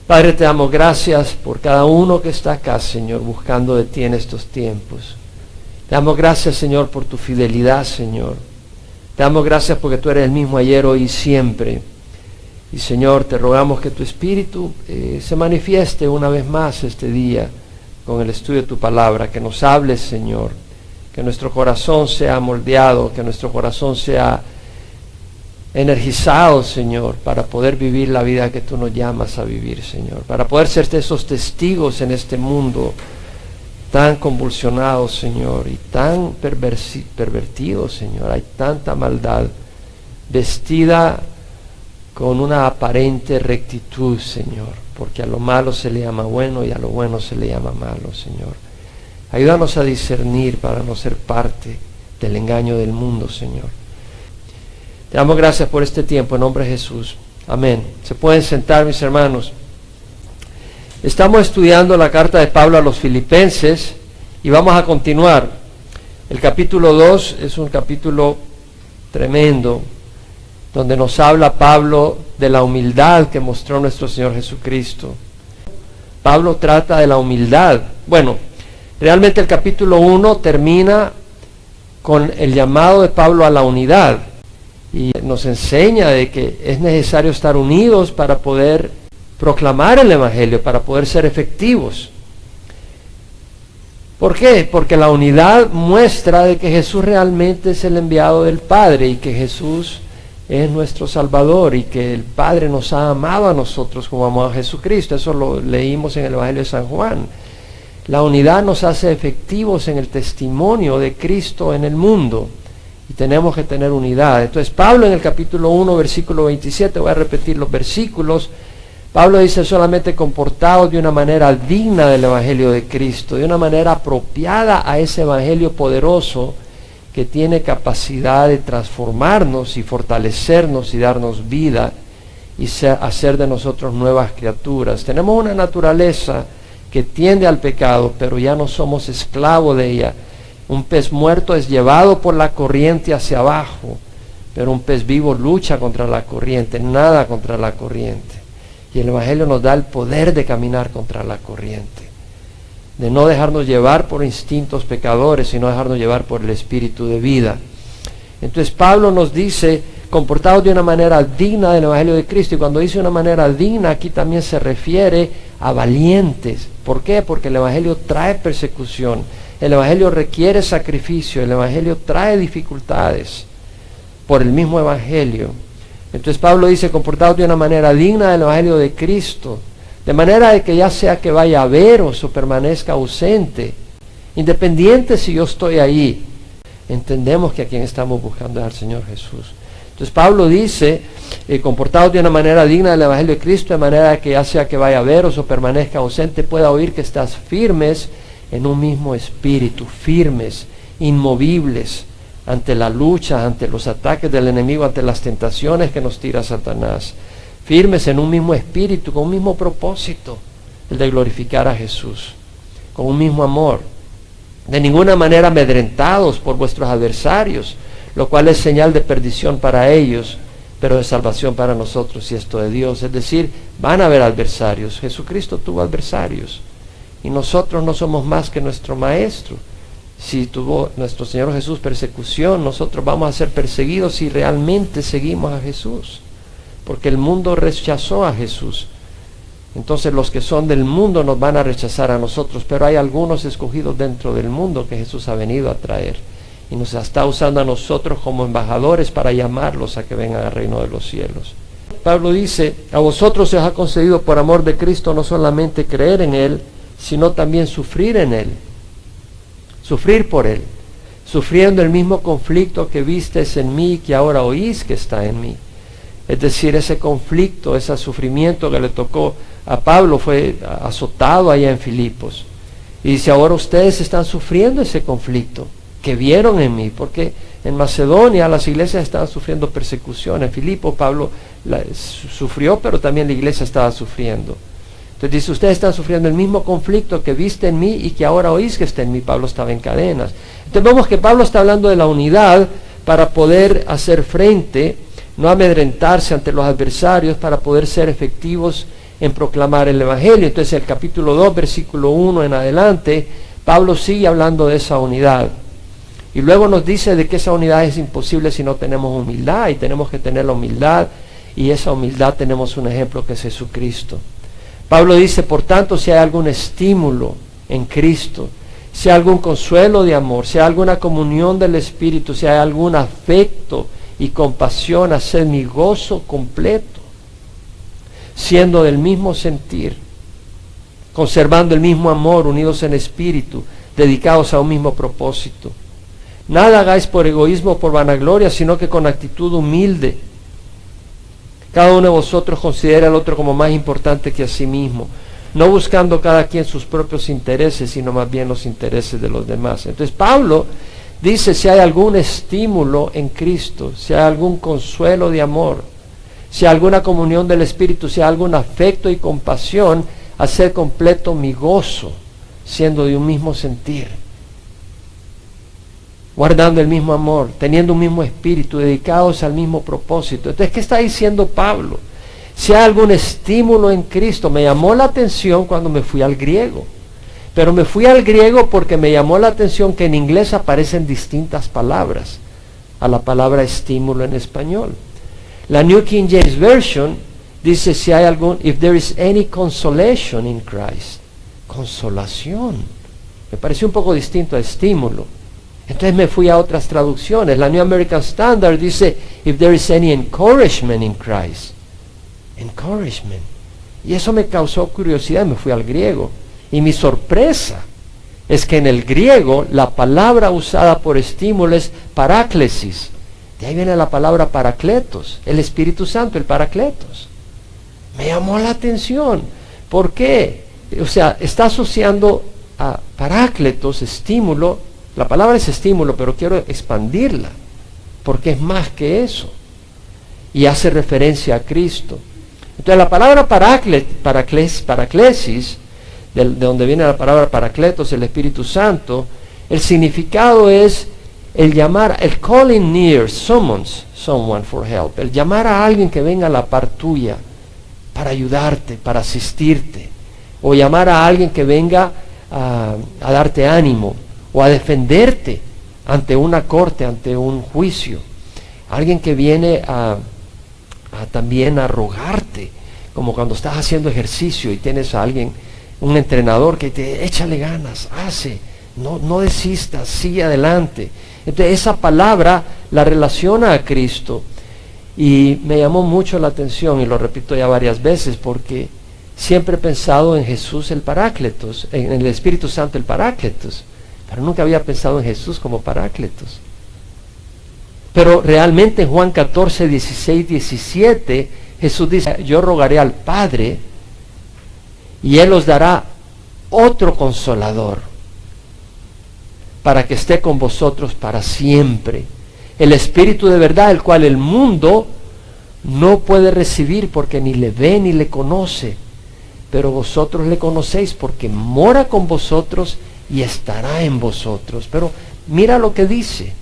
Padre, te damos gracias por cada uno que está acá, Señor, buscando de ti en estos tiempos. Te damos gracias, Señor, por tu fidelidad, Señor. Te damos gracias porque tú eres el mismo ayer, hoy y siempre. Y, Señor, te rogamos que tu Espíritu se manifieste una vez más este día con el estudio de tu palabra, que nos hables, Señor, que nuestro corazón sea moldeado, que nuestro corazón sea energizado, Señor, para poder vivir la vida que tú nos llamas a vivir, Señor, para poder ser esos testigos en este mundo tan convulsionado, Señor, y tan pervertido, Señor. Hay tanta maldad vestida con una aparente rectitud, Señor, porque a lo malo se le llama bueno y a lo bueno se le llama malo, Señor. Ayúdanos a discernir para no ser parte del engaño del mundo, Señor. Te damos gracias por este tiempo en nombre de Jesús. Amén. Se pueden sentar, mis hermanos. Estamos estudiando la carta de Pablo a los Filipenses y vamos a continuar. El capítulo 2 es un capítulo tremendo, donde nos habla Pablo de la humildad que mostró nuestro Señor Jesucristo. Pablo trata de la humildad. Bueno, realmente el capítulo 1 termina con el llamado de Pablo a la unidad y nos enseña de que es necesario estar unidos para poder proclamar el Evangelio, para poder ser efectivos. ¿Por qué? Porque la unidad muestra de que Jesús realmente es el enviado del Padre y que Jesús es nuestro Salvador y que el Padre nos ha amado a nosotros como amó a Jesucristo. Eso lo leímos en el Evangelio de San Juan. La unidad nos hace efectivos en el testimonio de Cristo en el mundo y tenemos que tener unidad. Entonces Pablo en el capítulo 1, versículo 27, voy a repetir los versículos. Pablo dice: solamente comportados de una manera digna del Evangelio de Cristo, de una manera apropiada a ese Evangelio poderoso que tiene capacidad de transformarnos y fortalecernos y darnos vida y hacer de nosotros nuevas criaturas. Tenemos una naturaleza que tiende al pecado, pero ya no somos esclavos de ella. Un pez muerto es llevado por la corriente hacia abajo, pero un pez vivo lucha contra la corriente, nada contra la corriente. Y el Evangelio nos da el poder de caminar contra la corriente, de no dejarnos llevar por instintos pecadores, sino dejarnos llevar por el Espíritu de vida. Entonces Pablo nos dice: comportados de una manera digna del Evangelio de Cristo. Y cuando dice una manera digna, aquí también se refiere a valientes. ¿Por qué? Porque el Evangelio trae persecución, el Evangelio requiere sacrificio, el Evangelio trae dificultades por el mismo Evangelio. Entonces Pablo dice: comportados de una manera digna del Evangelio de Cristo, de manera de que ya sea que vaya a veros o permanezca ausente, independiente si yo estoy ahí, entendemos que a quien estamos buscando es al Señor Jesús. Entonces Pablo dice: comportados de una manera digna del Evangelio de Cristo, de manera de que ya sea que vaya a veros o permanezca ausente, pueda oír que estás firmes en un mismo espíritu, firmes, inmovibles, ante la lucha, ante los ataques del enemigo, ante las tentaciones que nos tira Satanás, firmes en un mismo espíritu, con un mismo propósito, el de glorificar a Jesús, con un mismo amor, de ninguna manera amedrentados por vuestros adversarios, lo cual es señal de perdición para ellos, pero de salvación para nosotros, y esto de Dios. Es decir, van a haber adversarios. Jesucristo tuvo adversarios, y nosotros no somos más que nuestro Maestro. Si tuvo nuestro Señor Jesús persecución, nosotros vamos a ser perseguidos si realmente seguimos a Jesús, porque el mundo rechazó a Jesús. Entonces los que son del mundo nos van a rechazar a nosotros, pero hay algunos escogidos dentro del mundo que Jesús ha venido a traer y nos está usando a nosotros como embajadores para llamarlos a que vengan al reino de los cielos. Pablo dice: a vosotros se os ha concedido por amor de Cristo no solamente creer en Él, sino también sufrir en Él, sufrir por Él, sufriendo el mismo conflicto que vistes en mí y que ahora oís que está en mí. Es decir, ese conflicto, ese sufrimiento que le tocó a Pablo fue azotado allá en Filipos. Y dice: ahora ustedes están sufriendo ese conflicto que vieron en mí, porque en Macedonia las iglesias estaban sufriendo persecución. En Filipos Pablo sufrió, pero también la iglesia estaba sufriendo. Entonces dice: ustedes están sufriendo el mismo conflicto que viste en mí y que ahora oís que está en mí. Pablo estaba en cadenas. Entonces vemos que Pablo está hablando de la unidad para poder hacer frente, no amedrentarse ante los adversarios, para poder ser efectivos en proclamar el Evangelio. Entonces, el capítulo 2, versículo 1 en adelante, Pablo sigue hablando de esa unidad. Y luego nos dice de que esa unidad es imposible si no tenemos humildad, y tenemos que tener la humildad, y esa humildad tenemos un ejemplo que es Jesucristo. Pablo dice, por tanto, si hay algún estímulo en Cristo, si hay algún consuelo de amor, si hay alguna comunión del Espíritu, si hay algún afecto y compasión, haced mi gozo completo, siendo del mismo sentir, conservando el mismo amor, unidos en espíritu, dedicados a un mismo propósito. Nada hagáis por egoísmo o por vanagloria, sino que con actitud humilde. Cada uno de vosotros considera al otro como más importante que a sí mismo, no buscando cada quien sus propios intereses, sino más bien los intereses de los demás. Entonces Pablo dice, si hay algún estímulo en Cristo, si hay algún consuelo de amor, si hay alguna comunión del Espíritu, si hay algún afecto y compasión, hacer completo mi gozo, siendo de un mismo sentir, guardando el mismo amor, teniendo un mismo espíritu, dedicados al mismo propósito. Entonces, ¿qué está diciendo Pablo? Si hay algún estímulo en Cristo, me llamó la atención cuando me fui al griego, pero me fui al griego porque me llamó la atención que en inglés aparecen distintas palabras a la palabra estímulo en español. La New King James Version dice, si hay algún, if there is any consolation in Christ. Consolación. Me pareció un poco distinto a estímulo. Entonces me fui a otras traducciones. La New American Standard dice, if there is any encouragement in Christ. Encouragement. Y eso me causó curiosidad, me fui al griego. Y mi sorpresa es que en el griego la palabra usada por estímulo es paráclesis. De ahí viene la palabra paracletos, el Espíritu Santo, el paracletos. Me llamó la atención. ¿Por qué? O sea, está asociando a parácletos, estímulo. La palabra es estímulo, pero quiero expandirla, porque es más que eso. Y hace referencia a Cristo. Entonces la palabra paraclesis, de donde viene la palabra paracletos, el Espíritu Santo, el significado es el llamar, el calling near, summons someone for help, el llamar a alguien que venga a la par tuya, para ayudarte, para asistirte, o llamar a alguien que venga a darte ánimo, o a defenderte ante una corte, ante un juicio. Alguien que viene también a rogarte, como cuando estás haciendo ejercicio y tienes a alguien, un entrenador que te échale ganas, no desistas, sigue adelante. Entonces esa palabra la relaciona a Cristo y me llamó mucho la atención, y lo repito ya varias veces, porque siempre he pensado en Jesús el Parácletos, en el Espíritu Santo el Parácletos, pero nunca había pensado en Jesús como Parácletos. Pero realmente en Juan 14, 16, 17, Jesús dice, yo rogaré al Padre y Él os dará otro consolador para que esté con vosotros para siempre. El Espíritu de verdad, el cual el mundo no puede recibir porque ni le ve ni le conoce, pero vosotros le conocéis porque mora con vosotros y estará en vosotros. Pero mira lo que dice,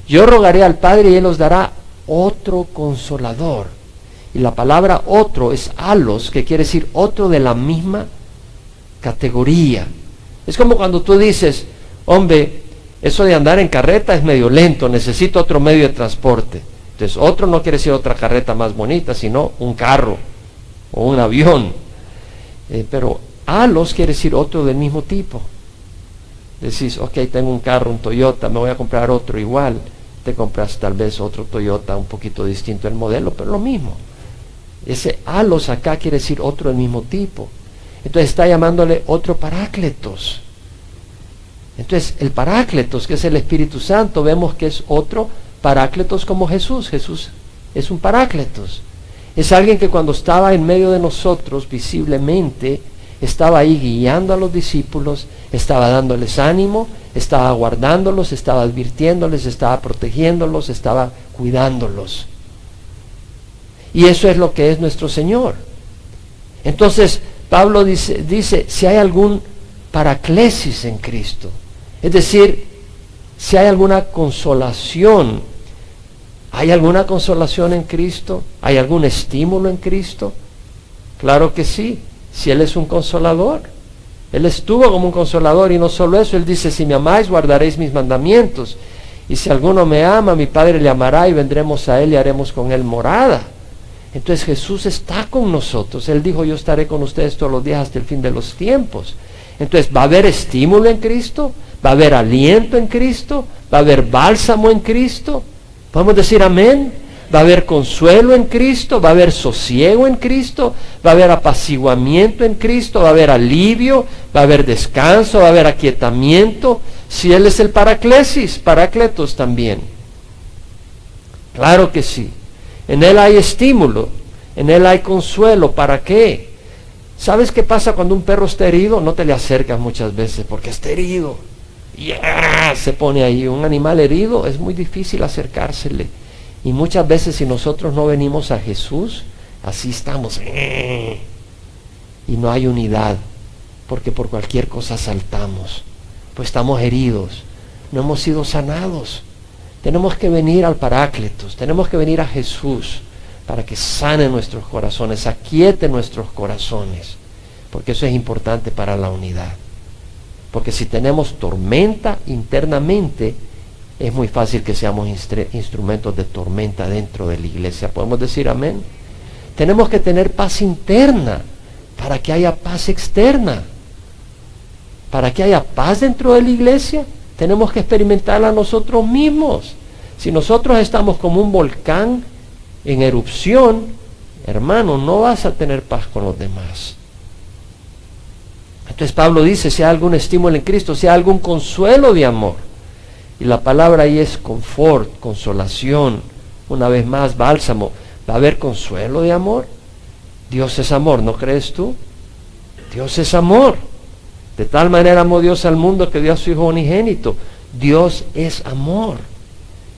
yo rogaré al Padre y Él os dará otro consolador. Y la palabra otro es alos, que quiere decir otro de la misma categoría. Es como cuando tú dices, hombre, eso de andar en carreta es medio lento, necesito otro medio de transporte. Entonces otro no quiere decir otra carreta más bonita, sino un carro o un avión. Pero alos quiere decir otro del mismo tipo. Decís, ok, tengo un carro, un Toyota, me voy a comprar otro igual. Te compras tal vez otro Toyota un poquito distinto el modelo, pero lo mismo. Ese alos acá quiere decir otro del mismo tipo. Entonces está llamándole otro parácletos. Entonces el parácletos, que es el Espíritu Santo, vemos que es otro parácletos como Jesús. Jesús es un parácletos. Es alguien que cuando estaba en medio de nosotros visiblemente, estaba ahí guiando a los discípulos, estaba dándoles ánimo, estaba guardándolos, estaba advirtiéndoles, estaba protegiéndolos, estaba cuidándolos. Y eso es lo que es nuestro Señor. Entonces Pablo dice si hay algún paraclesis en Cristo, es decir, si hay alguna consolación, ¿hay alguna consolación en Cristo? ¿Hay algún estímulo en Cristo? Claro que sí, si Él es un consolador. Él estuvo como un consolador, y no solo eso, Él dice, si me amáis, guardaréis mis mandamientos. Y si alguno me ama, mi Padre le amará, y vendremos a Él y haremos con Él morada. Entonces Jesús está con nosotros. Él dijo, yo estaré con ustedes todos los días hasta el fin de los tiempos. Entonces va a haber estímulo en Cristo, va a haber aliento en Cristo, va a haber bálsamo en Cristo. ¿Podemos decir amén? Va a haber consuelo en Cristo, va a haber sosiego en Cristo, va a haber apaciguamiento en Cristo, va a haber alivio, va a haber descanso, va a haber aquietamiento. Si Él es el parácletos también. Claro que sí. En Él hay estímulo, en Él hay consuelo. ¿Para qué? ¿Sabes qué pasa cuando un perro está herido? No te le acercas muchas veces porque está herido. Se pone ahí. Un animal herido es muy difícil acercársele. Y muchas veces si nosotros no venimos a Jesús, así estamos. Y no hay unidad, porque por cualquier cosa saltamos. Pues estamos heridos, no hemos sido sanados. Tenemos que venir al Paráclitos, tenemos que venir a Jesús para que sane nuestros corazones, aquiete nuestros corazones, porque eso es importante para la unidad. Porque si tenemos tormenta internamente, es muy fácil que seamos instrumentos de tormenta dentro de la iglesia. ¿Podemos decir amén? Tenemos que tener paz interna para que haya paz externa. Para que haya paz dentro de la iglesia, tenemos que experimentarla nosotros mismos. Si nosotros estamos como un volcán en erupción, hermano, no vas a tener paz con los demás. Entonces Pablo dice, si hay algún estímulo en Cristo, si hay algún consuelo de amor. Y la palabra ahí es confort, consolación, una vez más, bálsamo. ¿Va a haber consuelo de amor? Dios es amor, ¿no crees tú? Dios es amor. De tal manera amó Dios al mundo que dio a su Hijo unigénito. Dios es amor.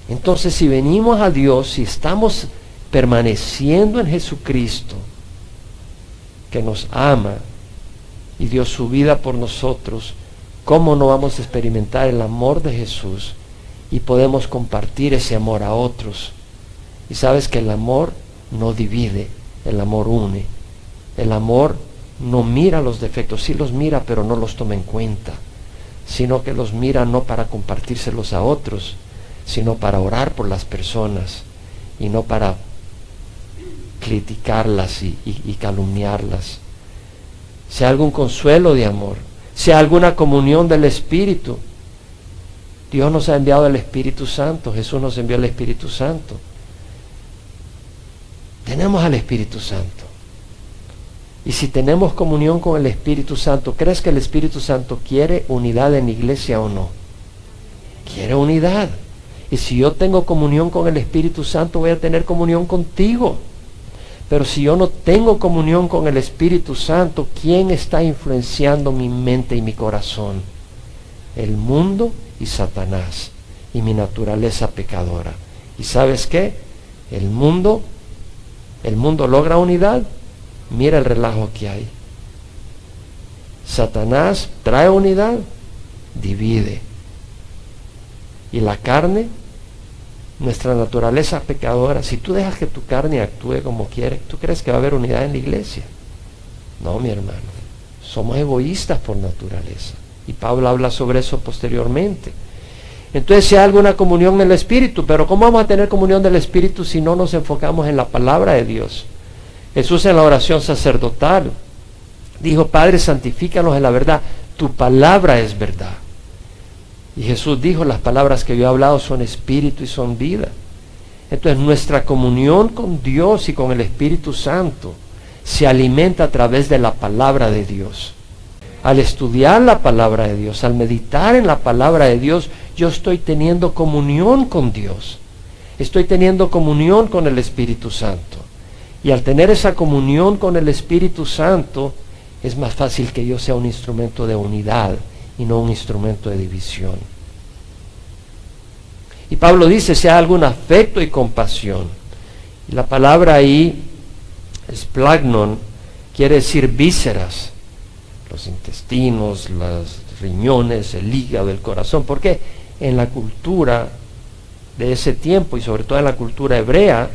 Entonces, si venimos a Dios, si estamos permaneciendo en Jesucristo, que nos ama y dio su vida por nosotros, ¿cómo no vamos a experimentar el amor de Jesús y podemos compartir ese amor a otros? Y sabes que el amor no divide, el amor une. El amor no mira los defectos, sí los mira, pero no los toma en cuenta, sino que los mira no para compartírselos a otros, sino para orar por las personas y no para criticarlas y calumniarlas. Sea algún consuelo de amor, sea alguna comunión del Espíritu. Dios nos ha enviado el Espíritu Santo, Jesús nos envió el Espíritu Santo. Tenemos al Espíritu Santo. Y si tenemos comunión con el Espíritu Santo, ¿crees que el Espíritu Santo quiere unidad en la iglesia o no? Quiere unidad. Y si yo tengo comunión con el Espíritu Santo, voy a tener comunión contigo. Pero si yo no tengo comunión con el Espíritu Santo, ¿quién está influenciando mi mente y mi corazón? El mundo y Satanás y mi naturaleza pecadora. ¿Y sabes qué? El mundo logra unidad. Mira el relajo que hay. Satanás trae unidad, divide. Y la carne, nuestra naturaleza pecadora, si tú dejas que tu carne actúe como quiere, ¿tú crees que va a haber unidad en la iglesia? No, mi hermano. Somos egoístas por naturaleza. Y Pablo habla sobre eso posteriormente. Entonces, si hay alguna comunión en el Espíritu, pero ¿cómo vamos a tener comunión del Espíritu si no nos enfocamos en la palabra de Dios? Jesús en la oración sacerdotal dijo, Padre, santifícanos en la verdad, tu palabra es verdad. Y Jesús dijo, las palabras que yo he hablado son espíritu y son vida. Entonces nuestra comunión con Dios y con el Espíritu Santo se alimenta a través de la palabra de Dios. Al estudiar la palabra de Dios, al meditar en la palabra de Dios, yo estoy teniendo comunión con Dios. Estoy teniendo comunión con el Espíritu Santo. Y al tener esa comunión con el Espíritu Santo, es más fácil que yo sea un instrumento de unidad y no un instrumento de división. Y Pablo dice, si hay algún afecto y compasión. Y la palabra ahí, esplagnon, quiere decir vísceras, los intestinos, los riñones, el hígado, el corazón. Porque en la cultura de ese tiempo, y sobre todo en la cultura hebrea,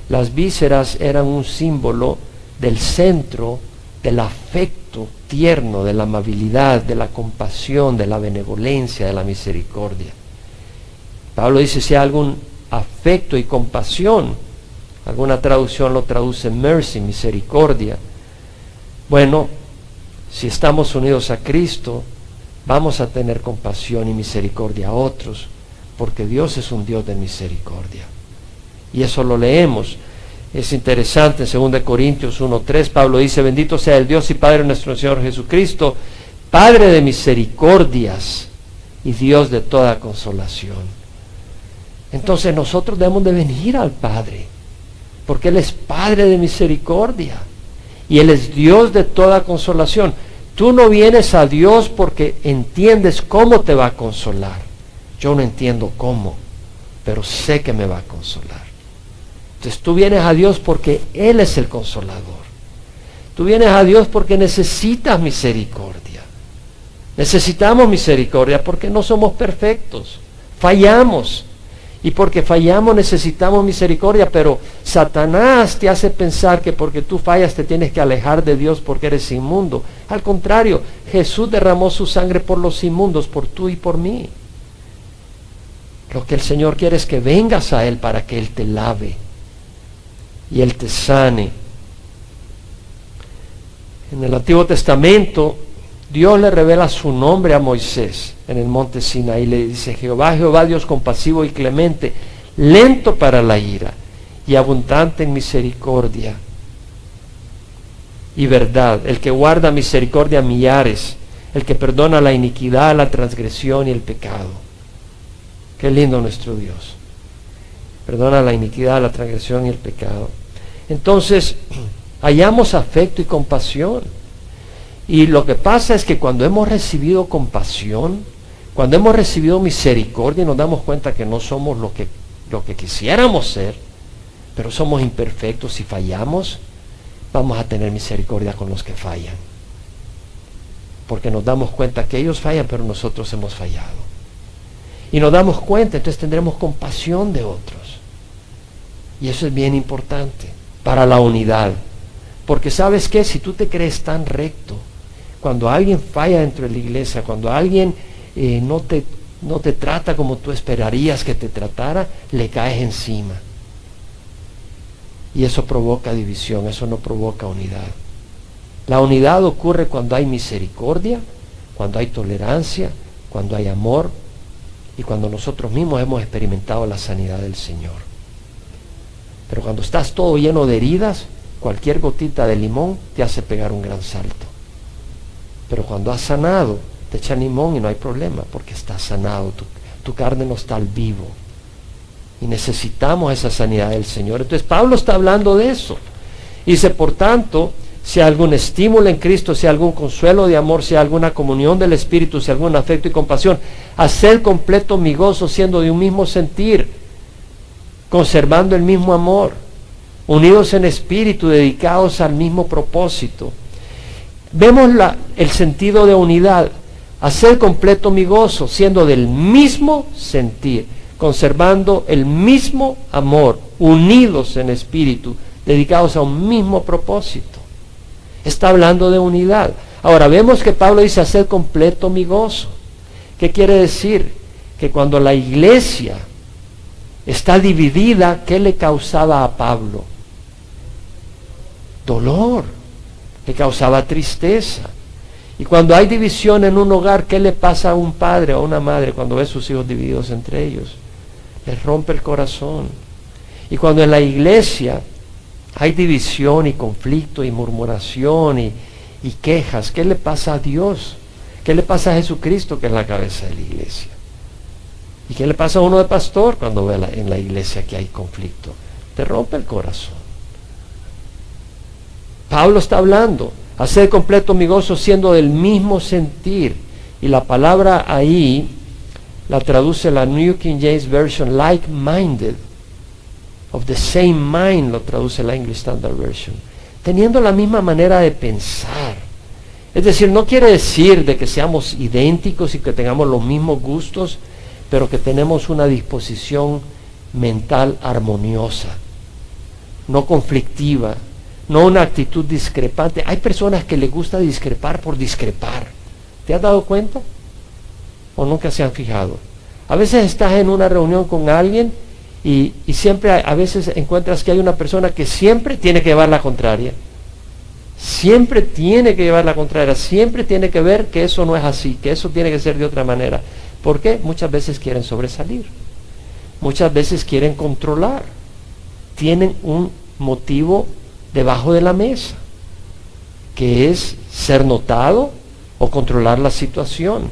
las vísceras eran un símbolo del centro del afecto tierno, de la amabilidad, de la compasión, de la benevolencia, de la misericordia. Pablo dice, si hay algún afecto y compasión, alguna traducción lo traduce mercy, misericordia. Bueno, si estamos unidos a Cristo, vamos a tener compasión y misericordia a otros, porque Dios es un Dios de misericordia. Y eso lo leemos. Es interesante, en 2 Corintios 1:3, Pablo dice, bendito sea el Dios y Padre de nuestro Señor Jesucristo, Padre de misericordias y Dios de toda consolación. Entonces nosotros debemos de venir al Padre, porque Él es Padre de misericordia y Él es Dios de toda consolación. Tú no vienes a Dios porque entiendes cómo te va a consolar. Yo no entiendo cómo, pero sé que me va a consolar. Entonces tú vienes a Dios porque Él es el consolador. Tú vienes a Dios porque necesitas misericordia. Necesitamos misericordia porque no somos perfectos. Fallamos. Y porque fallamos necesitamos misericordia, pero Satanás te hace pensar que porque tú fallas te tienes que alejar de Dios porque eres inmundo. Al contrario, Jesús derramó su sangre por los inmundos, por tú y por mí. Lo que el Señor quiere es que vengas a Él para que Él te lave y Él te sane. En el Antiguo Testamento, Dios le revela su nombre a Moisés en el monte Sinaí. Le dice, Jehová, Jehová, Dios compasivo y clemente, lento para la ira y abundante en misericordia y verdad, el que guarda misericordia a millares, el que perdona la iniquidad, la transgresión y el pecado. Qué lindo nuestro Dios. Perdona la iniquidad, la transgresión y el pecado. Entonces, hallamos afecto y compasión. Y lo que pasa es que cuando hemos recibido compasión, cuando hemos recibido misericordia y nos damos cuenta que no somos lo que quisiéramos ser, pero somos imperfectos y fallamos, vamos a tener misericordia con los que fallan. Porque nos damos cuenta que ellos fallan, pero nosotros hemos fallado. Y nos damos cuenta, entonces tendremos compasión de otros. Y eso es bien importante para la unidad. Porque ¿sabes qué? Si tú te crees tan recto, cuando alguien falla dentro de la iglesia, cuando alguien no te trata como tú esperarías que te tratara, le caes encima. Y eso provoca división, eso no provoca unidad. La unidad ocurre cuando hay misericordia, cuando hay tolerancia, cuando hay amor y cuando nosotros mismos hemos experimentado la sanidad del Señor. Pero cuando estás todo lleno de heridas, cualquier gotita de limón te hace pegar un gran salto. Pero cuando has sanado, te echan limón y no hay problema, porque estás sanado, tu carne no está al vivo. Y necesitamos esa sanidad del Señor. Entonces Pablo está hablando de eso. Y dice, por tanto, si hay algún estímulo en Cristo, si hay algún consuelo de amor, si hay alguna comunión del Espíritu, si hay algún afecto y compasión, haced completo mi gozo siendo de un mismo sentir, conservando el mismo amor, unidos en espíritu, dedicados al mismo propósito. Vemos el sentido de unidad. Hacer completo mi gozo, siendo del mismo sentir, conservando el mismo amor, unidos en espíritu, dedicados a un mismo propósito. Está hablando de unidad. Ahora vemos que Pablo dice hacer completo mi gozo. ¿Qué quiere decir? Que cuando la iglesia está dividida, ¿qué le causaba a Pablo? Dolor. Le causaba tristeza. Y cuando hay división en un hogar, ¿qué le pasa a un padre o a una madre cuando ve a sus hijos divididos entre ellos? Les rompe el corazón. Y cuando en la iglesia hay división y conflicto y murmuración y quejas, ¿qué le pasa a Dios? ¿Qué le pasa a Jesucristo, que es la cabeza de la iglesia? ¿Y qué le pasa a uno de pastor cuando ve en la iglesia que hay conflicto? Te rompe el corazón. Pablo está hablando, hacer completo mi gozo siendo del mismo sentir. Y la palabra ahí la traduce la New King James Version, like-minded. Of the same mind lo traduce la English Standard Version. Teniendo la misma manera de pensar. Es decir, no quiere decir de que seamos idénticos y que tengamos los mismos gustos, pero que tenemos una disposición mental armoniosa, no conflictiva, no una actitud discrepante. Hay personas que les gusta discrepar por discrepar. ¿Te has dado cuenta? ¿O nunca se han fijado? A veces estás en una reunión con alguien y siempre a veces encuentras que hay una persona que siempre tiene que llevar la contraria. Siempre tiene que llevar la contraria, siempre tiene que ver que eso no es así, que eso tiene que ser de otra manera. ¿Por qué? Muchas veces quieren sobresalir, muchas veces quieren controlar, tienen un motivo debajo de la mesa, que es ser notado o controlar la situación.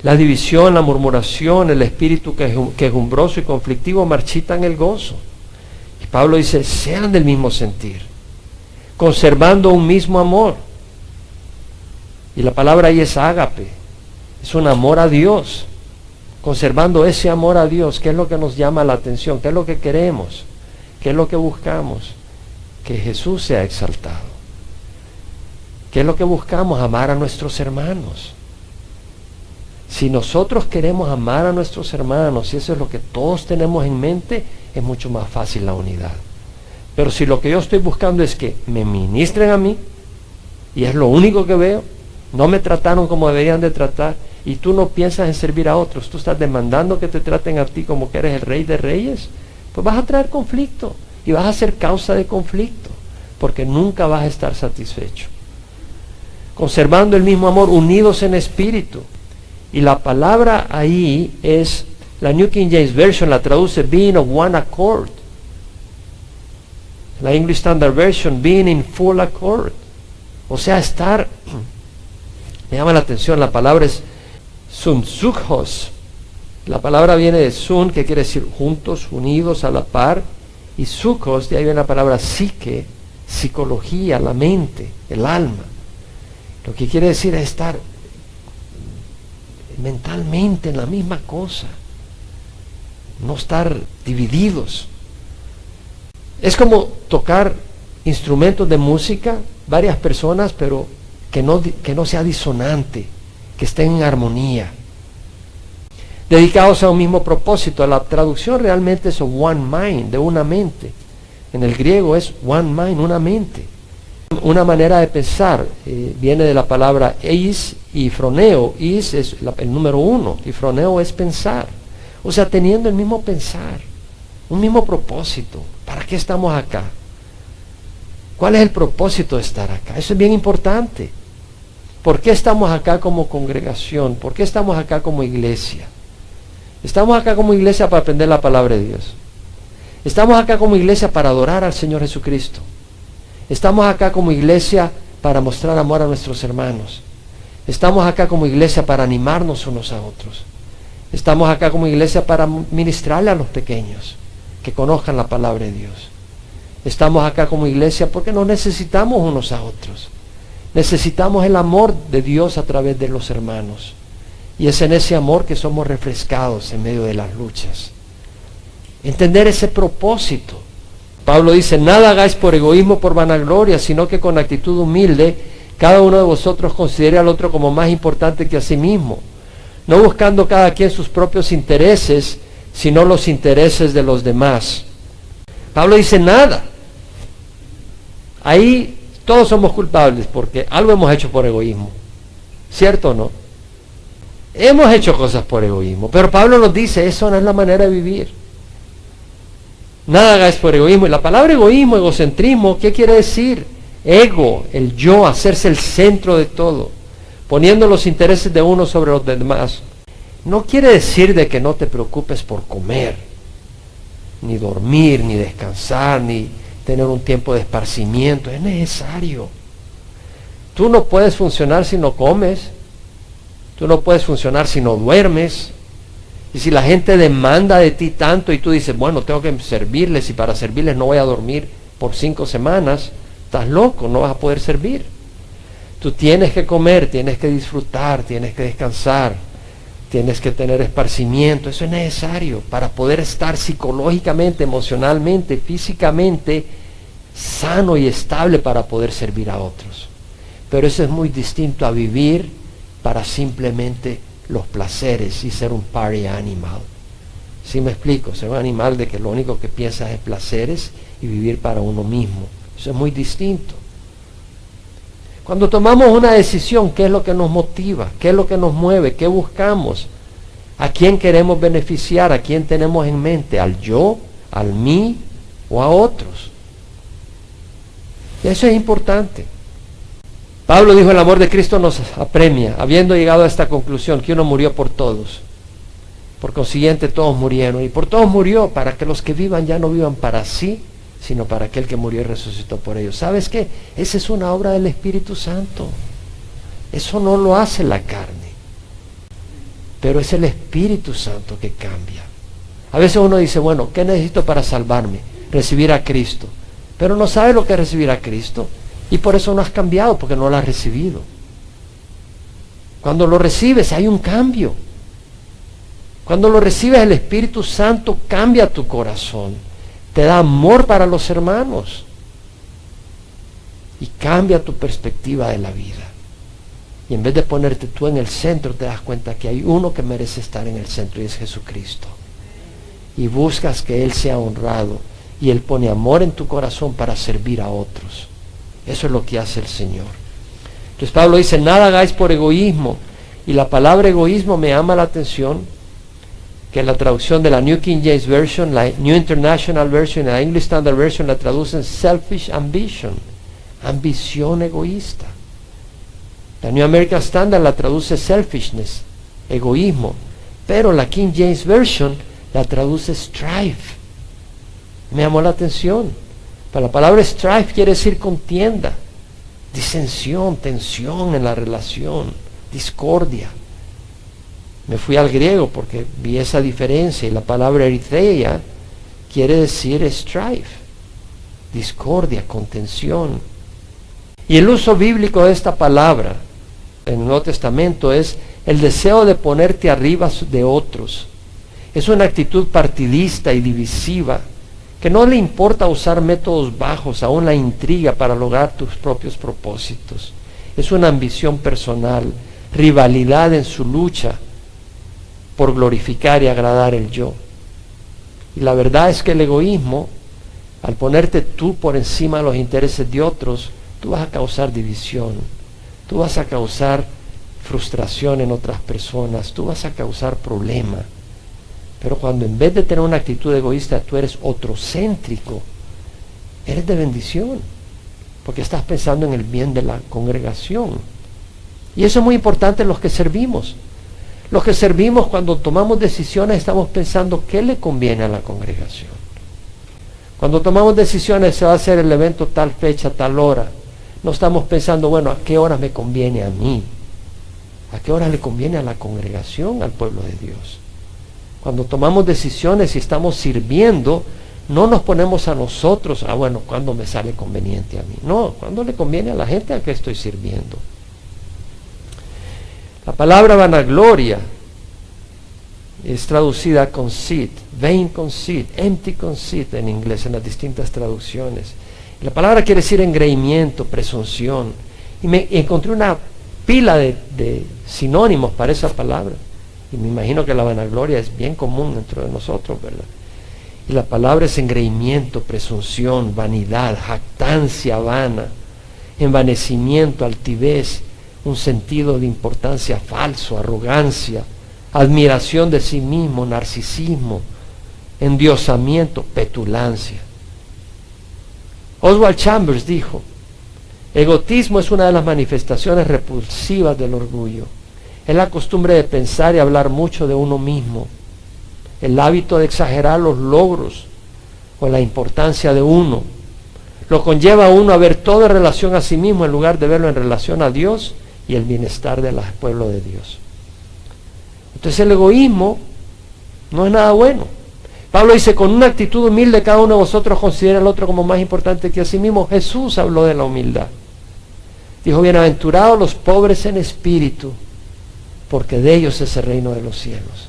La división, la murmuración, el espíritu quejumbroso y conflictivo marchitan el gozo. Y Pablo dice, sean del mismo sentir, conservando un mismo amor. Y la palabra ahí es ágape, es un amor a Dios. Conservando ese amor a Dios, ¿qué es lo que nos llama la atención? ¿Qué es lo que queremos? ¿Qué es lo que buscamos? Que Jesús sea exaltado. ¿Qué es lo que buscamos? Amar a nuestros hermanos. Si nosotros queremos amar a nuestros hermanos, y eso es lo que todos tenemos en mente, es mucho más fácil la unidad. Pero si lo que yo estoy buscando es que me ministren a mí, y es lo único que veo, no me trataron como deberían de tratar, y tú no piensas en servir a otros, tú estás demandando que te traten a ti como que eres el rey de reyes, pues vas a traer conflicto, y vas a ser causa de conflicto, porque nunca vas a estar satisfecho. Conservando el mismo amor, unidos en espíritu. Y la palabra ahí es, la New King James Version la traduce being of one accord. La English Standard Version, being in full accord. O sea, estar, me llama la atención, la palabra es sunsukhos. La palabra viene de sun, que quiere decir juntos, unidos, a la par. Y sukhos, de ahí viene la palabra psique, psicología, la mente, el alma. Lo que quiere decir es estar mentalmente en la misma cosa, no estar divididos. Es como tocar instrumentos de música, varias personas, pero que no sea disonante, que estén en armonía, dedicados a un mismo propósito. La traducción realmente es one mind, de una mente. En el griego es one mind, una mente. Una manera de pensar, viene de la palabra eis y froneo. Eis es el número 1 y froneo es pensar. O sea, teniendo el mismo pensar, un mismo propósito. ¿Para qué estamos acá? ¿Cuál es el propósito de estar acá? Eso es bien importante. ¿Por qué estamos acá como congregación? ¿Por qué estamos acá como iglesia? Estamos acá como iglesia para aprender la palabra de Dios. Estamos acá como iglesia para adorar al Señor Jesucristo. Estamos acá como iglesia para mostrar amor a nuestros hermanos. Estamos acá como iglesia para animarnos unos a otros. Estamos acá como iglesia para ministrarle a los pequeños, que conozcan la palabra de Dios. Estamos acá como iglesia porque nos necesitamos unos a otros. Necesitamos el amor de Dios a través de los hermanos. Y es en ese amor que somos refrescados en medio de las luchas. Entender ese propósito. Pablo dice, nada hagáis por egoísmo, por vanagloria, sino que con actitud humilde, cada uno de vosotros considere al otro como más importante que a sí mismo, no buscando cada quien sus propios intereses, sino los intereses de los demás. Pablo dice, nada. Ahí todos somos culpables porque algo hemos hecho por egoísmo. ¿Cierto o no? Hemos hecho cosas por egoísmo, pero Pablo nos dice, eso no es la manera de vivir. Nada hagáis por egoísmo. Y la palabra egoísmo, egocentrismo, ¿qué quiere decir? Ego, el yo, hacerse el centro de todo, poniendo los intereses de uno sobre los demás. No quiere decir de que no te preocupes por comer, ni dormir, ni descansar, ni tener un tiempo de esparcimiento. Es necesario. Tú no puedes funcionar si no comes. Tú no puedes funcionar si no duermes. Y si la gente demanda de ti tanto y tú dices, bueno, tengo que servirles y para servirles no voy a dormir por 5 semanas, estás loco, no vas a poder servir. Tú tienes que comer, tienes que disfrutar, tienes que descansar, tienes que tener esparcimiento. Eso es necesario para poder estar psicológicamente, emocionalmente, físicamente sano y estable para poder servir a otros. Pero eso es muy distinto a vivir para simplemente los placeres y ser un party animal. ¿Sí me explico? Ser un animal de que lo único que piensas es placeres y vivir para uno mismo. Eso es muy distinto. Cuando tomamos una decisión, ¿qué es lo que nos motiva? ¿Qué es lo que nos mueve? ¿Qué buscamos? ¿A quién queremos beneficiar? ¿A quién tenemos en mente? ¿Al yo? ¿Al mí? ¿O a otros? Y eso es importante. Pablo dijo, el amor de Cristo nos apremia, habiendo llegado a esta conclusión, que uno murió por todos. Por consiguiente, todos murieron. Y por todos murió, para que los que vivan ya no vivan para sí, sino para aquel que murió y resucitó por ellos. ¿Sabes qué? Esa es una obra del Espíritu Santo. Eso no lo hace la carne. Pero es el Espíritu Santo que cambia. A veces uno dice, bueno, ¿qué necesito para salvarme? Recibir a Cristo. Pero no sabe lo que es recibir a Cristo. Y por eso no has cambiado, porque no lo has recibido. Cuando lo recibes hay un cambio. Cuando lo recibes, el Espíritu Santo cambia tu corazón. Te da amor para los hermanos. Y cambia tu perspectiva de la vida. Y en vez de ponerte tú en el centro, te das cuenta que hay uno que merece estar en el centro y es Jesucristo. Y buscas que Él sea honrado. Y Él pone amor en tu corazón para servir a otros. Eso es lo que hace el Señor. Entonces Pablo dice, nada hagáis por egoísmo. Y la palabra egoísmo me llama la atención, que la traducción de la New King James Version, la New International Version y la English Standard Version la traducen selfish ambition, ambición egoísta. La New American Standard la traduce selfishness, egoísmo. Pero la King James Version la traduce strife. Me llamó la atención. Pero la palabra strife quiere decir contienda, disensión, tensión en la relación, discordia. Me fui al griego porque vi esa diferencia y la palabra eritrea quiere decir strife, discordia, contención. Y el uso bíblico de esta palabra en el Nuevo Testamento es el deseo de ponerte arriba de otros. Es una actitud partidista y divisiva que no le importa usar métodos bajos, aún la intriga para lograr tus propios propósitos. Es una ambición personal, rivalidad en su lucha por glorificar y agradar el yo. Y la verdad es que el egoísmo, al ponerte tú por encima de los intereses de otros, tú vas a causar división, tú vas a causar frustración en otras personas, tú vas a causar problemas. Pero cuando en vez de tener una actitud egoísta, tú eres otrocéntrico, eres de bendición, porque estás pensando en el bien de la congregación. Y eso es muy importante en los que servimos. Los que servimos, cuando tomamos decisiones, estamos pensando qué le conviene a la congregación. Cuando tomamos decisiones, se va a hacer el evento tal fecha, tal hora. No estamos pensando, bueno, ¿a qué hora me conviene a mí? ¿A qué hora le conviene a la congregación, al pueblo de Dios? Cuando tomamos decisiones y estamos sirviendo, no nos ponemos a nosotros, bueno, ¿cuándo me sale conveniente a mí? No, ¿cuándo le conviene a la gente a que estoy sirviendo? La palabra vanagloria es traducida conceit, vain conceit, empty conceit en inglés, en las distintas traducciones. La palabra quiere decir engreimiento, presunción. Y me encontré una pila de sinónimos para esa palabra. Y me imagino que la vanagloria es bien común dentro de nosotros, ¿verdad? Y la palabra es engreimiento, presunción, vanidad, jactancia vana, envanecimiento, altivez, un sentido de importancia falso, arrogancia, admiración de sí mismo, narcisismo, endiosamiento, petulancia. Oswald Chambers dijo, egotismo es una de las manifestaciones repulsivas del orgullo. Es la costumbre de pensar y hablar mucho de uno mismo, el hábito de exagerar los logros o la importancia de uno. Lo conlleva a uno a ver todo en relación a sí mismo en lugar de verlo en relación a Dios y el bienestar del pueblo de Dios. Entonces el egoísmo no es nada bueno. Pablo dice, con una actitud humilde cada uno de vosotros considera al otro como más importante que a sí mismo. Jesús habló de la humildad. Dijo, bienaventurados los pobres en espíritu, porque de ellos es el reino de los cielos.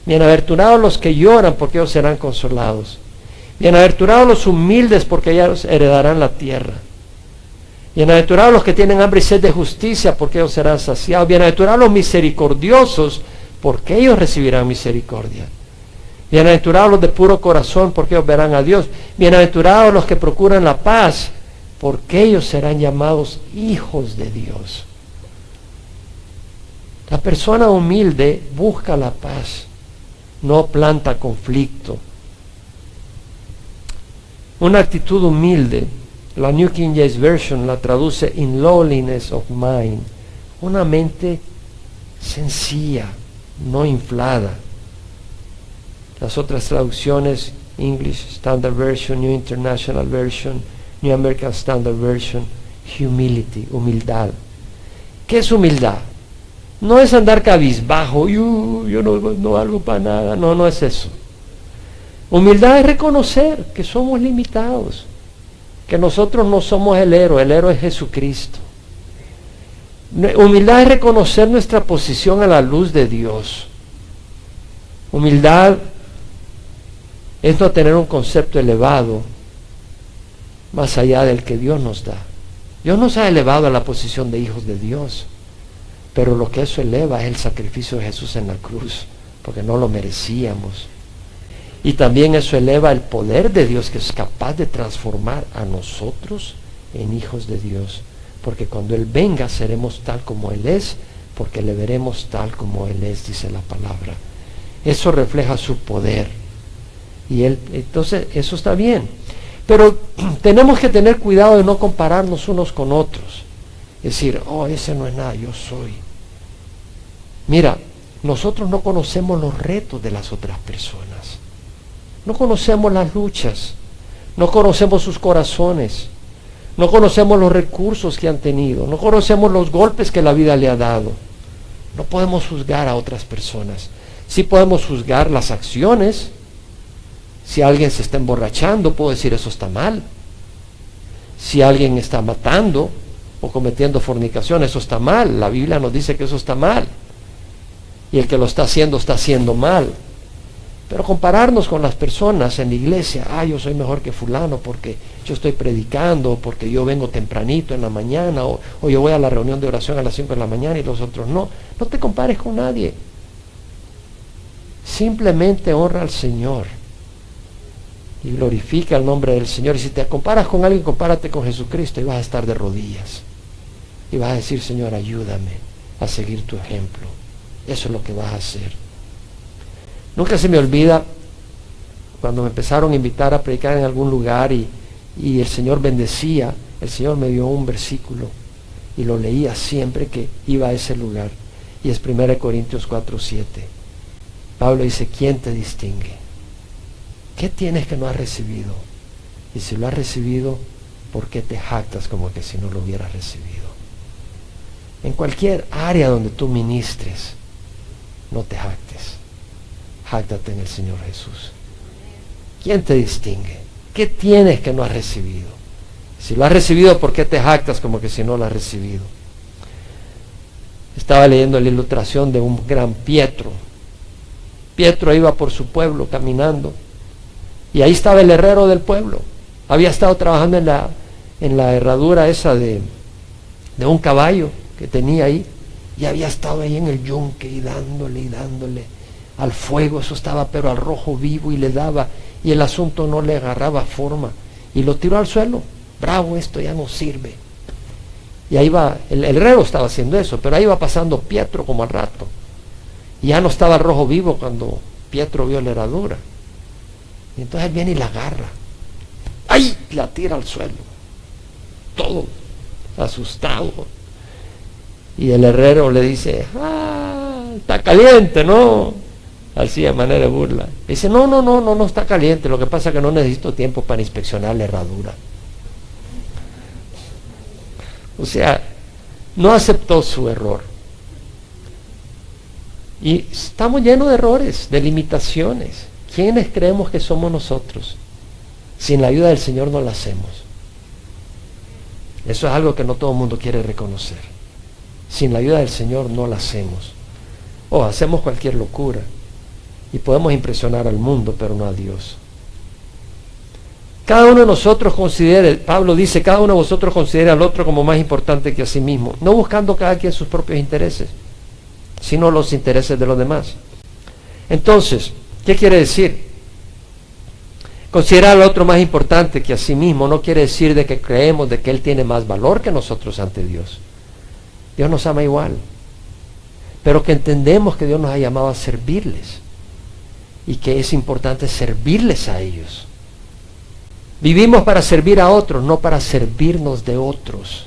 Bienaventurados los que lloran, porque ellos serán consolados. Bienaventurados los humildes, porque ellos heredarán la tierra. Bienaventurados los que tienen hambre y sed de justicia, porque ellos serán saciados. Bienaventurados los misericordiosos, porque ellos recibirán misericordia. Bienaventurados los de puro corazón, porque ellos verán a Dios. Bienaventurados los que procuran la paz, porque ellos serán llamados hijos de Dios. La persona humilde busca la paz, no planta conflicto. Una actitud humilde, la New King James Version la traduce in lowliness of mind, una mente sencilla, no inflada. Las otras traducciones, English Standard Version, New International Version, New American Standard Version, humility, humildad. ¿Qué es humildad? No es andar cabizbajo, yo no valgo para nada, no es eso. Humildad es reconocer que somos limitados, que nosotros no somos el héroe es Jesucristo. Humildad es reconocer nuestra posición a la luz de Dios. Humildad es no tener un concepto elevado más allá del que Dios nos da. Dios nos ha elevado a la posición de hijos de Dios, pero lo que eso eleva es el sacrificio de Jesús en la cruz, porque no lo merecíamos. Y también eso eleva el poder de Dios, que es capaz de transformar a nosotros en hijos de Dios, porque cuando Él venga seremos tal como Él es, porque le veremos tal como Él es, dice la palabra. Eso refleja su poder. Y entonces eso está bien. Pero tenemos que tener cuidado de no compararnos unos con otros. Es decir, ese no es nada, yo soy. Mira, nosotros no conocemos los retos de las otras personas. No conocemos las luchas. No conocemos sus corazones. No conocemos los recursos que han tenido. No conocemos los golpes que la vida le ha dado. No podemos juzgar a otras personas. Sí podemos juzgar las acciones. Si alguien se está emborrachando, puedo decir eso está mal. Si alguien está matando o cometiendo fornicación, eso está mal. La Biblia nos dice que eso está mal. Y el que lo está haciendo mal. Pero compararnos con las personas en la iglesia, yo soy mejor que fulano porque yo estoy predicando, porque yo vengo tempranito en la mañana, o yo voy a la reunión de oración a las 5 de la mañana y los otros no. No te compares con nadie. Simplemente honra al Señor y glorifica el nombre del Señor. Y si te comparas con alguien, compárate con Jesucristo y vas a estar de rodillas. Y vas a decir, Señor, ayúdame a seguir tu ejemplo. Eso es lo que vas a hacer. Nunca se me olvida cuando me empezaron a invitar a predicar en algún lugar y el Señor bendecía. El Señor me dio un versículo y lo leía siempre que iba a ese lugar. Y es 1 Corintios 4:7. Pablo dice, ¿quién te distingue? ¿Qué tienes que no has recibido? Y si lo has recibido, ¿por qué te jactas como que si no lo hubieras recibido? En cualquier área donde tú ministres, no te jactes. Jáctate en el Señor Jesús. ¿Quién te distingue? ¿Qué tienes que no has recibido? Si lo has recibido, ¿por qué te jactas como que si no lo has recibido? Estaba leyendo la ilustración de un gran Pietro. Pietro iba por su pueblo caminando y ahí estaba el herrero del pueblo. Había estado trabajando en la herradura esa de un caballo que tenía ahí, y había estado ahí en el yunque y dándole al fuego. Eso estaba pero al rojo vivo y le daba, y el asunto no le agarraba forma y lo tiró al suelo. Bravo, esto ya no sirve. Y ahí va, el herrero estaba haciendo eso, pero ahí va pasando Pietro como al rato. Y ya no estaba el rojo vivo cuando Pietro vio la herradura. Y entonces él viene y la agarra. ¡Ay! La tira al suelo. Todo asustado. Y el herrero le dice, está caliente, ¿no? Así de manera de burla. Dice, no está caliente. Lo que pasa es que no necesito tiempo para inspeccionar la herradura. O sea, no aceptó su error. Y estamos llenos de errores, de limitaciones. ¿Quiénes creemos que somos nosotros? Sin la ayuda del Señor no la hacemos. Eso es algo que no todo el mundo quiere reconocer. Sin la ayuda del Señor no la hacemos. Hacemos cualquier locura. Y podemos impresionar al mundo, pero no a Dios. Cada uno de nosotros considere, Pablo dice, cada uno de vosotros considere al otro como más importante que a sí mismo, no buscando cada quien sus propios intereses, sino los intereses de los demás. Entonces, ¿Qué quiere decir? Considerar al otro más importante que a sí mismo no quiere decir de que creemos de que Él tiene más valor que nosotros ante Dios. Dios nos ama igual, pero que entendemos que Dios nos ha llamado a servirles y que es importante servirles a ellos. Vivimos para servir a otros, no para servirnos de otros.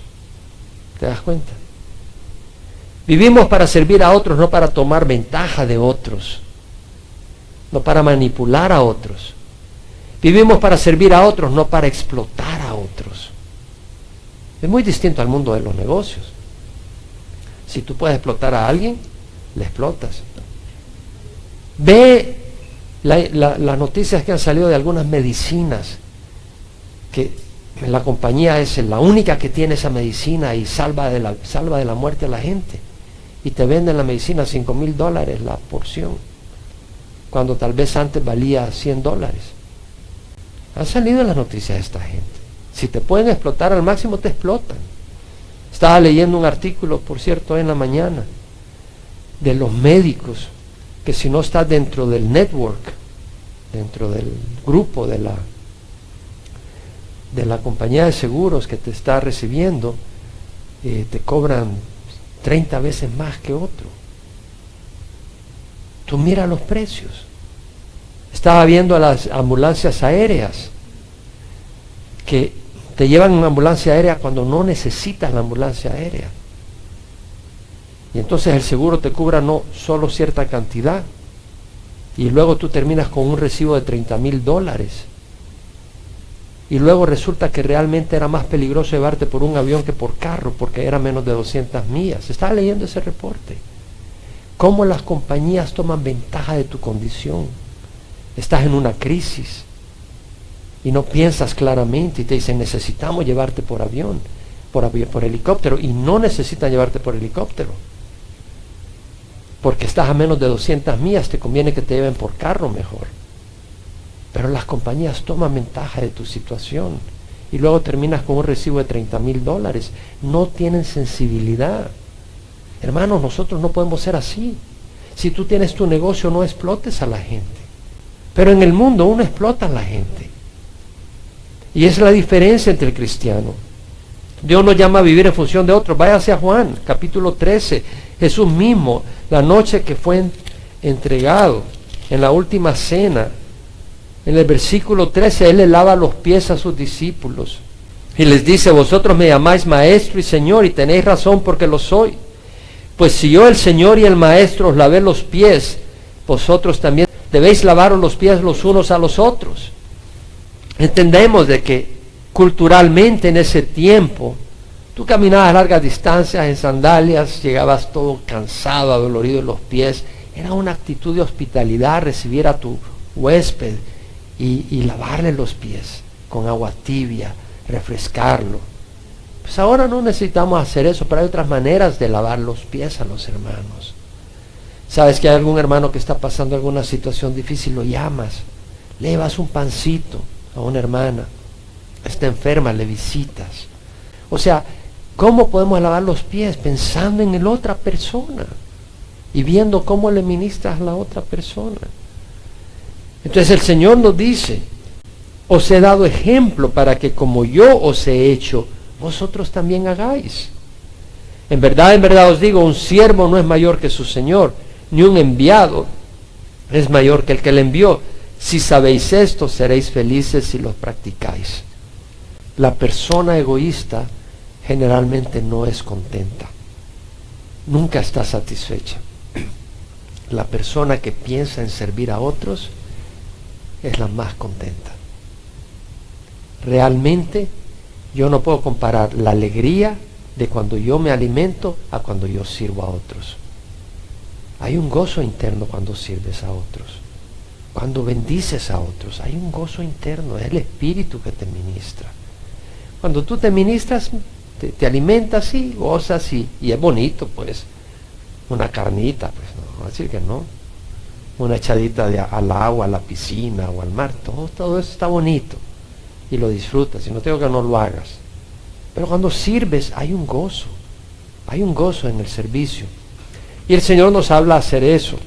¿Te das cuenta? Vivimos para servir a otros, no para tomar ventaja de otros, no para manipular a otros. Vivimos para servir a otros, no para explotar a otros. Es muy distinto al mundo de los negocios. Si tú puedes explotar a alguien, le explotas. Ve las noticias que han salido de algunas medicinas, que la compañía es la única que tiene esa medicina y salva de la muerte a la gente. Y te venden la medicina a $5,000 la porción, cuando tal vez antes valía $100. Han salido en las noticias de esta gente. Si te pueden explotar al máximo, te explotan. Estaba leyendo un artículo, por cierto, en la mañana, de los médicos, que si no estás dentro del network, dentro del grupo de la compañía de seguros que te está recibiendo, te cobran 30 veces más que otro. Tú mira los precios. Estaba viendo a las ambulancias aéreas, que te llevan una ambulancia aérea cuando no necesitas la ambulancia aérea. Y entonces el seguro te cubra no solo cierta cantidad, y luego tú terminas con un recibo de $30,000. Y luego resulta que realmente era más peligroso llevarte por un avión que por carro, porque era menos de 200 millas. Estaba leyendo ese reporte. Cómo las compañías toman ventaja de tu condición. Estás en una crisis y no piensas claramente y te dicen: necesitamos llevarte por avión, por helicóptero, y no necesitan llevarte por helicóptero. Porque estás a menos de 200 millas, te conviene que te lleven por carro mejor. Pero las compañías toman ventaja de tu situación y luego terminas con un recibo de $30,000. No tienen sensibilidad. Hermanos, nosotros no podemos ser así. Si tú tienes tu negocio, no explotes a la gente. Pero en el mundo uno explota a la gente. Y esa es la diferencia entre el cristiano. Dios nos llama a vivir en función de otros. Váyase a Juan, capítulo 13. Jesús mismo, la noche que fue entregado, en la última cena, en el versículo 13, Él le lava los pies a sus discípulos. Y les dice: vosotros me llamáis maestro y señor, y tenéis razón porque lo soy. Pues si yo, el Señor y el Maestro, os lavé los pies, vosotros también debéis lavaros los pies los unos a los otros. Entendemos de que culturalmente en ese tiempo, tú caminabas largas distancias en sandalias, llegabas todo cansado, adolorido en los pies. Era una actitud de hospitalidad recibir a tu huésped y lavarle los pies con agua tibia, refrescarlo. Pues ahora no necesitamos hacer eso, pero hay otras maneras de lavar los pies a los hermanos. Sabes que hay algún hermano que está pasando alguna situación difícil, lo llamas, le llevas un pancito a una hermana, está enferma, le visitas. O sea, ¿cómo podemos lavar los pies? Pensando en la otra persona y viendo cómo le ministras a la otra persona. Entonces el Señor nos dice: os he dado ejemplo para que como yo os he hecho, vosotros también hagáis. En verdad os digo, un siervo no es mayor que su Señor, ni un enviado es mayor que el que le envió. Si sabéis esto, seréis felices si lo practicáis. La persona egoísta generalmente no es contenta, nunca está satisfecha. La persona que piensa en servir a otros es la más contenta. Realmente yo no puedo comparar la alegría de cuando yo me alimento a cuando yo sirvo a otros. Hay un gozo interno cuando sirves a otros, cuando bendices a otros. Hay un gozo interno, es el Espíritu que te ministra. Cuando tú te ministras, te alimentas y gozas y es bonito, pues, una carnita, pues no voy a decir que no, una echadita al agua, a la piscina o al mar, todo eso está bonito y lo disfrutas, y no tengo que no lo hagas. Pero cuando sirves hay un gozo en el servicio, y el Señor nos habla a hacer eso.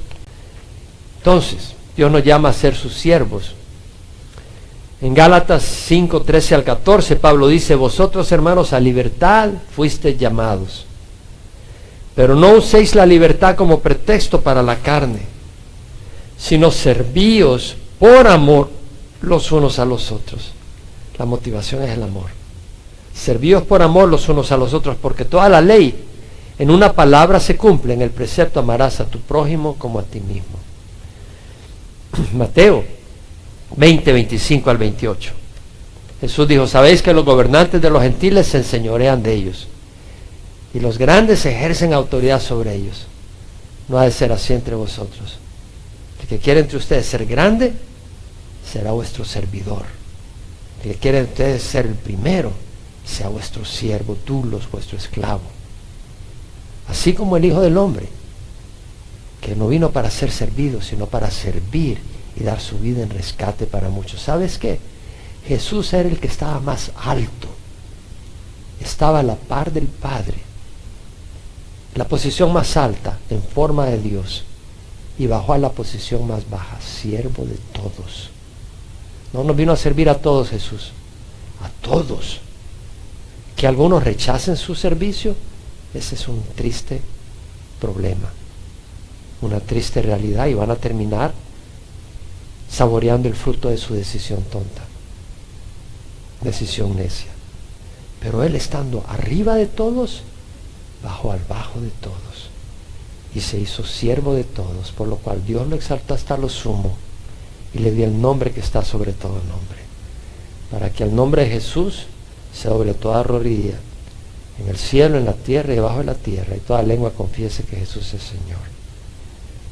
Entonces, Dios nos llama a ser sus siervos. En Gálatas 5, 13 al 14, Pablo dice: vosotros, hermanos, a libertad fuisteis llamados, pero no uséis la libertad como pretexto para la carne, sino servíos por amor los unos a los otros. La motivación es el amor. Servíos por amor los unos a los otros, porque toda la ley en una palabra se cumple en el precepto: amarás a tu prójimo como a ti mismo. Mateo 20, 25 al 28. Jesús dijo: sabéis que los gobernantes de los gentiles se enseñorean de ellos, y los grandes ejercen autoridad sobre ellos. No ha de ser así entre vosotros. El que quiere entre ustedes ser grande, será vuestro servidor. El que quiere entre ustedes ser el primero, sea vuestro siervo, dulos, vuestro esclavo. Así como el Hijo del Hombre, que no vino para ser servido, sino para servir y dar su vida en rescate para muchos. ¿Sabes qué? Jesús era el que estaba más alto, estaba a la par del Padre, la posición más alta en forma de Dios, y bajó a la posición más baja, siervo de todos. No nos vino a servir a todos Jesús, a todos. Que algunos rechacen su servicio, ese es un triste problema, una triste realidad, y van a terminar saboreando el fruto de su decisión tonta, decisión necia. Pero Él, estando arriba de todos, bajó al bajo de todos y se hizo siervo de todos, por lo cual Dios lo exaltó hasta lo sumo y le dio el nombre que está sobre todo nombre, para que al nombre de Jesús se doble toda rodilla, en el cielo, en la tierra y debajo de la tierra, y toda lengua confiese que Jesús es Señor.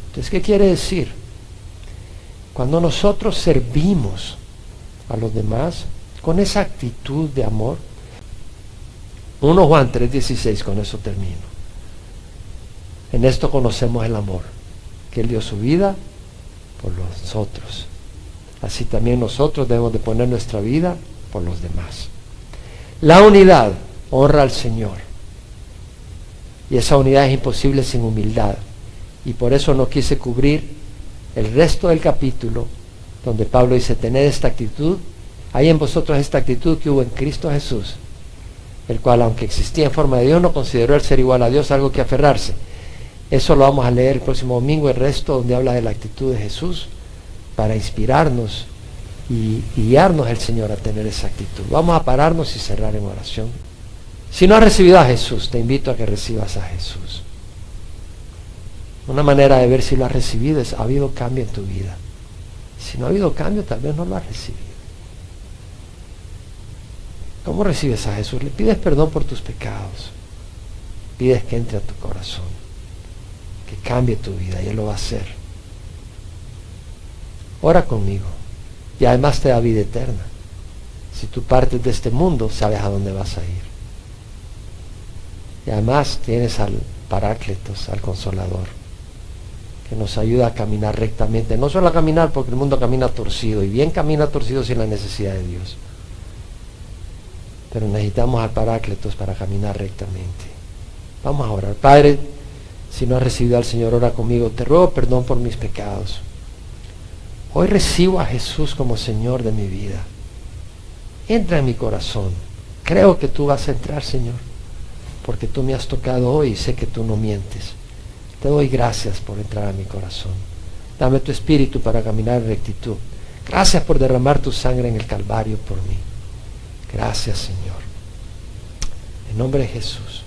Entonces, ¿qué quiere decir? Cuando nosotros servimos a los demás con esa actitud de amor, 1 Juan 3:16, con eso termino. En esto conocemos el amor, que Él dio su vida por nosotros. Así también nosotros debemos de poner nuestra vida por los demás. La unidad honra al Señor, y esa unidad es imposible sin humildad, y por eso no quise cubrir el resto del capítulo donde Pablo dice: tened esta actitud, hay en vosotros esta actitud que hubo en Cristo Jesús, el cual, aunque existía en forma de Dios, no consideró el ser igual a Dios algo que aferrarse. Eso lo vamos a leer el próximo domingo, el resto, donde habla de la actitud de Jesús, para inspirarnos y guiarnos el Señor a tener esa actitud. Vamos a pararnos y cerrar en oración. Si no has recibido a Jesús, te invito a que recibas a Jesús. Una manera de ver si lo has recibido es: ¿ha habido cambio en tu vida? Si no ha habido cambio, tal vez no lo has recibido. ¿Cómo recibes a Jesús? Le pides perdón por tus pecados, pides que entre a tu corazón, que cambie tu vida, y Él lo va a hacer. Ora conmigo, y además te da vida eterna. Si tú partes de este mundo, sabes a dónde vas a ir. Y además tienes al Paráclitos, al Consolador, que nos ayuda a caminar rectamente. No solo a caminar, porque el mundo camina torcido, y bien camina torcido sin la necesidad de Dios. Pero necesitamos al Paráclitos para caminar rectamente. Vamos a orar. Padre, si no has recibido al Señor, ora conmigo. Te ruego perdón por mis pecados. Hoy recibo a Jesús como Señor de mi vida. Entra en mi corazón. Creo que tú vas a entrar, Señor, porque tú me has tocado hoy y sé que tú no mientes. Te doy gracias por entrar a mi corazón. Dame tu espíritu para caminar en rectitud. Gracias por derramar tu sangre en el Calvario por mí. Gracias, Señor. En nombre de Jesús.